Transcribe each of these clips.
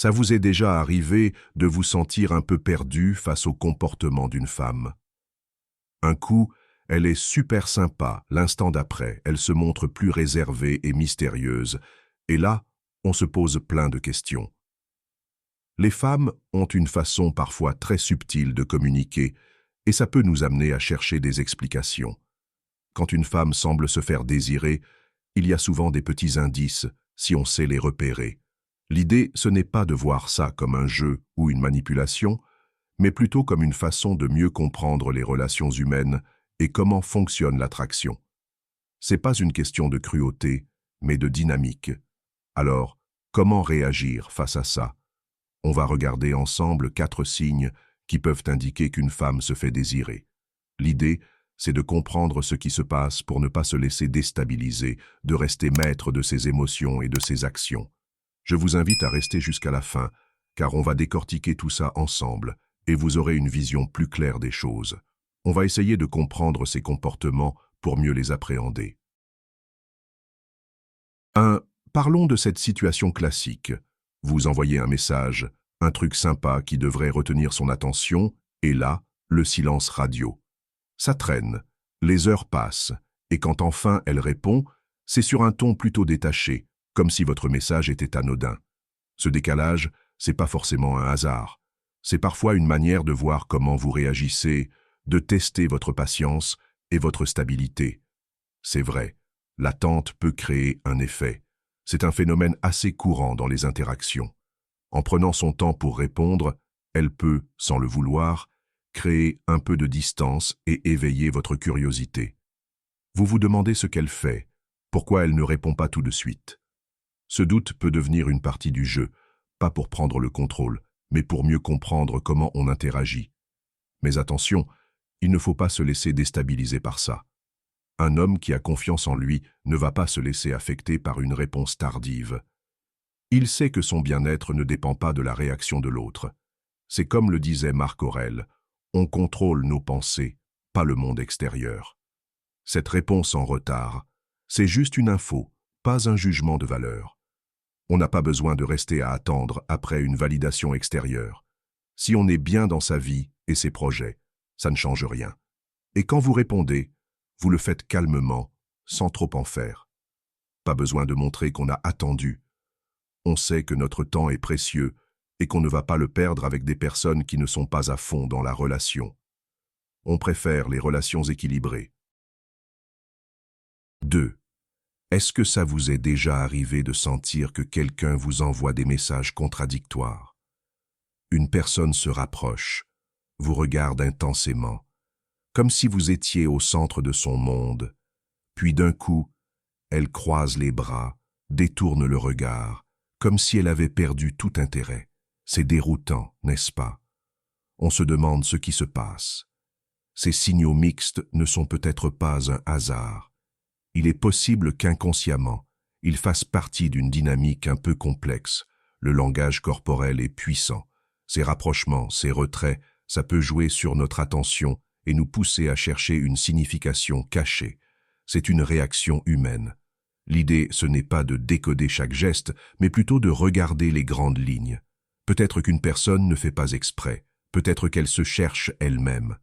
Ça vous est déjà arrivé de vous sentir un peu perdu face au comportement d'une femme? Un coup, elle est super sympa, l'instant d'après, elle se montre plus réservée et mystérieuse, et là, on se pose plein de questions. Les femmes ont une façon parfois très subtile de communiquer, et ça peut nous amener à chercher des explications. Quand une femme semble se faire désirer, il y a souvent des petits indices, si on sait les repérer. L'idée, ce n'est pas de voir ça comme un jeu ou une manipulation, mais plutôt comme une façon de mieux comprendre les relations humaines et comment fonctionne l'attraction. C'est pas une question de cruauté, mais de dynamique. Alors, comment réagir face à ça? On va regarder ensemble 4 signes qui peuvent indiquer qu'une femme se fait désirer. L'idée, c'est de comprendre ce qui se passe pour ne pas se laisser déstabiliser, de rester maître de ses émotions et de ses actions. Je vous invite à rester jusqu'à la fin, car on va décortiquer tout ça ensemble, et vous aurez une vision plus claire des choses. On va essayer de comprendre ces comportements pour mieux les appréhender. 1. Parlons de cette situation classique. Vous envoyez un message, un truc sympa qui devrait retenir son attention, et là, le silence radio. Ça traîne, les heures passent, et quand enfin elle répond, c'est sur un ton plutôt détaché, comme si votre message était anodin. Ce décalage, c'est pas forcément un hasard. C'est parfois une manière de voir comment vous réagissez, de tester votre patience et votre stabilité. C'est vrai, l'attente peut créer un effet. C'est un phénomène assez courant dans les interactions. En prenant son temps pour répondre, elle peut, sans le vouloir, créer un peu de distance et éveiller votre curiosité. Vous vous demandez ce qu'elle fait, pourquoi elle ne répond pas tout de suite. Ce doute peut devenir une partie du jeu, pas pour prendre le contrôle, mais pour mieux comprendre comment on interagit. Mais attention, il ne faut pas se laisser déstabiliser par ça. Un homme qui a confiance en lui ne va pas se laisser affecter par une réponse tardive. Il sait que son bien-être ne dépend pas de la réaction de l'autre. C'est comme le disait Marc Aurèle, on contrôle nos pensées, pas le monde extérieur. Cette réponse en retard, c'est juste une info, pas un jugement de valeur. On n'a pas besoin de rester à attendre après une validation extérieure. Si on est bien dans sa vie et ses projets, ça ne change rien. Et quand vous répondez, vous le faites calmement, sans trop en faire. Pas besoin de montrer qu'on a attendu. On sait que notre temps est précieux et qu'on ne va pas le perdre avec des personnes qui ne sont pas à fond dans la relation. On préfère les relations équilibrées. 2. Est-ce que ça vous est déjà arrivé de sentir que quelqu'un vous envoie des messages contradictoires? Une personne se rapproche, vous regarde intensément, comme si vous étiez au centre de son monde, puis d'un coup, elle croise les bras, détourne le regard, comme si elle avait perdu tout intérêt. C'est déroutant, n'est-ce pas? On se demande ce qui se passe. Ces signaux mixtes ne sont peut-être pas un hasard. Il est possible qu'inconsciemment, ils fassent partie d'une dynamique un peu complexe. Le langage corporel est puissant. Ces rapprochements, ces retraits, ça peut jouer sur notre attention et nous pousser à chercher une signification cachée. C'est une réaction humaine. L'idée, ce n'est pas de décoder chaque geste, mais plutôt de regarder les grandes lignes. Peut-être qu'une personne ne fait pas exprès, peut-être qu'elle se cherche elle-même.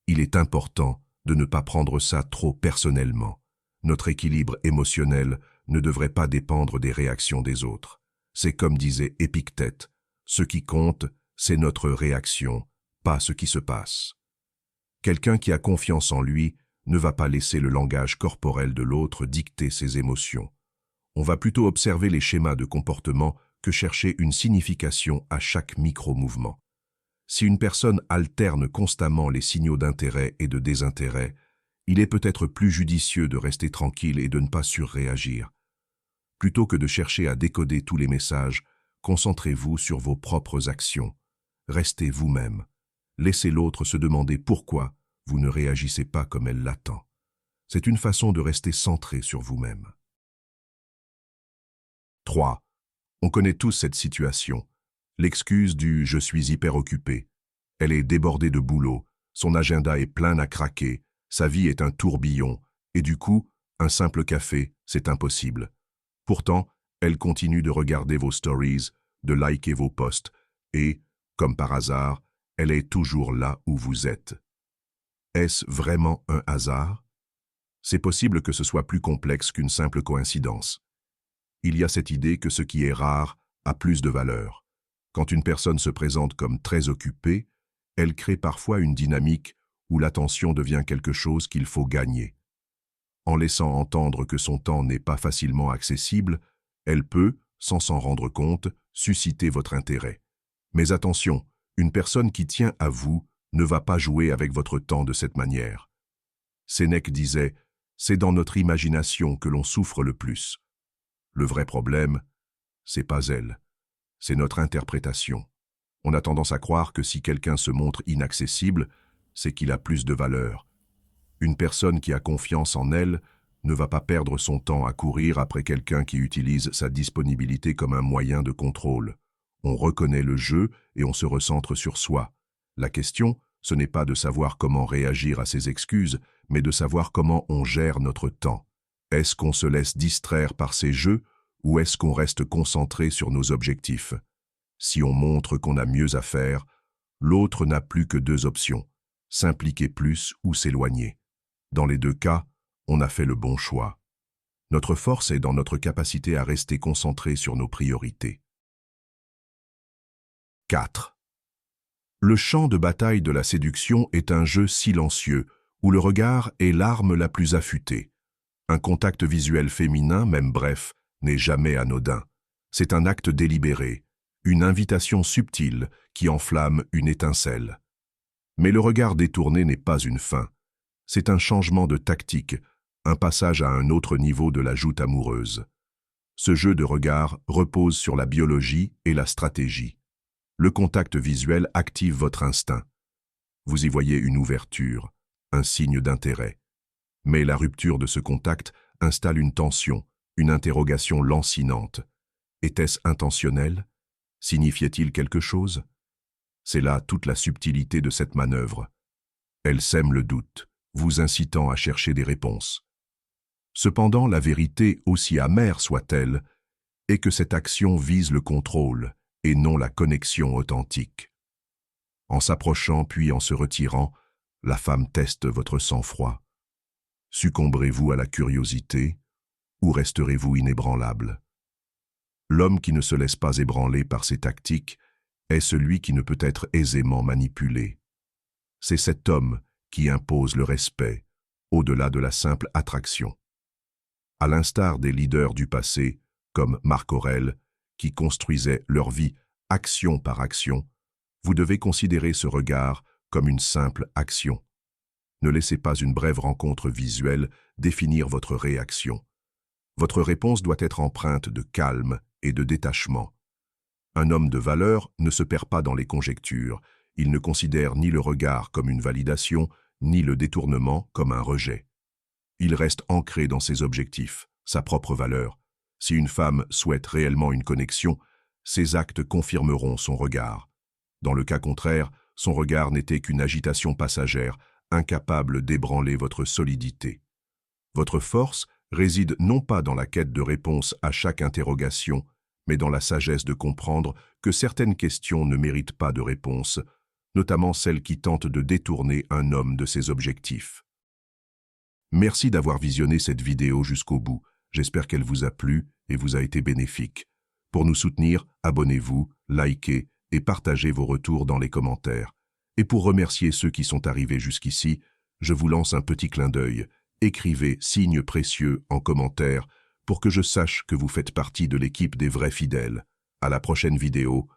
Il est important de ne pas prendre ça trop personnellement. Notre équilibre émotionnel ne devrait pas dépendre des réactions des autres. C'est comme disait Épictète, ce qui compte, c'est notre réaction, pas ce qui se passe. Quelqu'un qui a confiance en lui ne va pas laisser le langage corporel de l'autre dicter ses émotions. On va plutôt observer les schémas de comportement que chercher une signification à chaque micro-mouvement. Si une personne alterne constamment les signaux d'intérêt et de désintérêt, il est peut-être plus judicieux de rester tranquille et de ne pas surréagir. Plutôt que de chercher à décoder tous les messages, concentrez-vous sur vos propres actions. Restez vous-même. Laissez l'autre se demander pourquoi vous ne réagissez pas comme elle l'attend. C'est une façon de rester centré sur vous-même. 3. On connaît tous cette situation. L'excuse du « je suis hyper occupé ». Elle est débordée de boulot, son agenda est plein à craquer, sa vie est un tourbillon, et du coup, un simple café, c'est impossible. Pourtant, elle continue de regarder vos stories, de liker vos posts et, comme par hasard, elle est toujours là où vous êtes. Est-ce vraiment un hasard? C'est possible que ce soit plus complexe qu'une simple coïncidence. Il y a cette idée que ce qui est rare a plus de valeur. Quand une personne se présente comme très occupée, elle crée parfois une dynamique où l'attention devient quelque chose qu'il faut gagner. En laissant entendre que son temps n'est pas facilement accessible, elle peut, sans s'en rendre compte, susciter votre intérêt. Mais attention, une personne qui tient à vous ne va pas jouer avec votre temps de cette manière. Sénèque disait « C'est dans notre imagination que l'on souffre le plus ». Le vrai problème, c'est pas elle, c'est notre interprétation. On a tendance à croire que si quelqu'un se montre inaccessible, c'est qu'il a plus de valeur. Une personne qui a confiance en elle ne va pas perdre son temps à courir après quelqu'un qui utilise sa disponibilité comme un moyen de contrôle. On reconnaît le jeu et on se recentre sur soi. La question, ce n'est pas de savoir comment réagir à ces excuses, mais de savoir comment on gère notre temps. Est-ce qu'on se laisse distraire par ces jeux ou est-ce qu'on reste concentré sur nos objectifs? Si on montre qu'on a mieux à faire, l'autre n'a plus que deux options, s'impliquer plus ou s'éloigner. Dans les deux cas, on a fait le bon choix. Notre force est dans notre capacité à rester concentré sur nos priorités. 4. Le champ de bataille de la séduction est un jeu silencieux, où le regard est l'arme la plus affûtée. Un contact visuel féminin, même bref, n'est jamais anodin. C'est un acte délibéré, une invitation subtile qui enflamme une étincelle. Mais le regard détourné n'est pas une fin. C'est un changement de tactique, un passage à un autre niveau de la joute amoureuse. Ce jeu de regard repose sur la biologie et la stratégie. Le contact visuel active votre instinct. Vous y voyez une ouverture, un signe d'intérêt. Mais la rupture de ce contact installe une tension, une interrogation lancinante. Était-ce intentionnel? Signifiait-il quelque chose? C'est là toute la subtilité de cette manœuvre. Elle sème le doute, vous incitant à chercher des réponses. Cependant, la vérité, aussi amère soit-elle, est que cette action vise le contrôle et non la connexion authentique. En s'approchant puis en se retirant, la femme teste votre sang-froid. Succomberez-vous à la curiosité ou resterez-vous inébranlable? L'homme qui ne se laisse pas ébranler par ces tactiques est celui qui ne peut être aisément manipulé. C'est cet homme qui impose le respect, au-delà de la simple attraction. À l'instar des leaders du passé, comme Marc Aurèle, qui construisaient leur vie action par action, vous devez considérer ce regard comme une simple action. Ne laissez pas une brève rencontre visuelle définir votre réaction. Votre réponse doit être empreinte de calme et de détachement. Un homme de valeur ne se perd pas dans les conjectures. Il ne considère ni le regard comme une validation, ni le détournement comme un rejet. Il reste ancré dans ses objectifs, sa propre valeur. Si une femme souhaite réellement une connexion, ses actes confirmeront son regard. Dans le cas contraire, son regard n'était qu'une agitation passagère, incapable d'ébranler votre solidité. Votre force réside non pas dans la quête de réponse à chaque interrogation, mais dans la sagesse de comprendre que certaines questions ne méritent pas de réponse, notamment celles qui tentent de détourner un homme de ses objectifs. Merci d'avoir visionné cette vidéo jusqu'au bout. J'espère qu'elle vous a plu et vous a été bénéfique. Pour nous soutenir, abonnez-vous, likez et partagez vos retours dans les commentaires. Et pour remercier ceux qui sont arrivés jusqu'ici, je vous lance un petit clin d'œil. Écrivez « signe précieux » en commentaire pour que je sache que vous faites partie de l'équipe des vrais fidèles. À la prochaine vidéo.